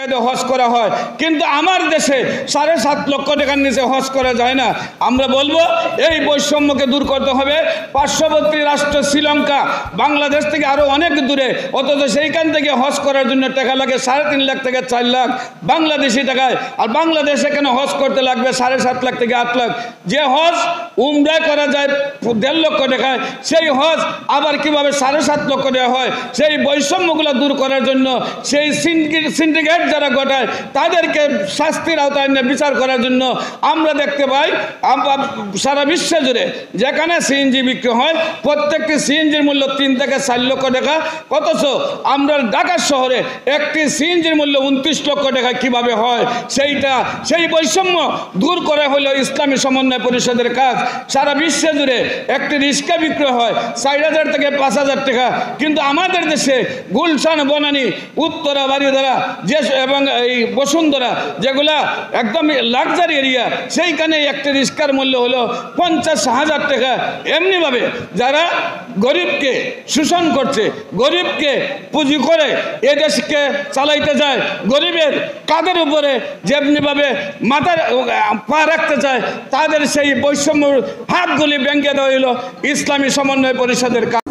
টাকাতে হজ করা হয়, কিন্তু আমার দেশে 7.5 লক্ষ টাকার নিচে হজ করা যায় না। আমরা বলবো এই বৈষম্যকে দূর করতে হবে। পার্শ্ববর্তী রাষ্ট্র শ্রীলঙ্কা বাংলাদেশ থেকে আরও অনেক দূরে, অথচ সেইখান থেকে হজ করার জন্য টাকা লাগে 3.5 লাখ থেকে 4 লাখ বাংলাদেশি টাকায়, আর বাংলাদেশ এখানে হজ করতে লাগবে 7.5 লাখ থেকে 8 লাখ। যে হজ উমরায় করা যায় 1.5 লক্ষ টাকায়, সেই হজ আবার কিভাবে 7.5 লক্ষ টাকা হয়? সেই বৈষম্যগুলো দূর করার জন্য, সেই সিন্ডিকেট যারা ঘটায় তাদেরকে শাস্তির আওতায় নিয়ে বিচার করার জন্য আমরা দেখতে পাই সারা বিশ্ব জুড়ে যেখানে সিএনজি বিক্রি হয়, প্রত্যেকটি সিএনজির মূল্য 3 থেকে 4 লক্ষ টাকা, অথচ আমরা ঢাকা শহরে একটি সিএনজির মূল্য 29 লক্ষ টাকা কিভাবে হয়? সেই বৈষম্য দূর করা হলো ইসলামী সমন্বয় পরিষদের কাজ। সারা বিশ্ব জুড়ে একটি রিক্সা বিক্রি হয় 4,000 থেকে 5,000 টাকা, কিন্তু আমাদের দেশে গুলশান, বনানী, উত্তরা, বাড়িধারা এবং এই বসুন্ধরা যেগুলা একদম লাক্সারি এরিয়া, সেইখানে একটি রিক্সার মূল্য হলো 50,000 টাকা। এমনিভাবে যারা গরিবকে শোষণ করছে, গরিবকে পুঁজি করে এ দেশকে চালাইতে যায়, গরিবের কাদের উপরে যেমনিভাবে মাথার পা রাখতে চায়, তাদের সেই বৈষম্য হাতগুলি ভেঙে দেওয়া হলো ইসলামী সমন্বয় পরিষদের কাজ।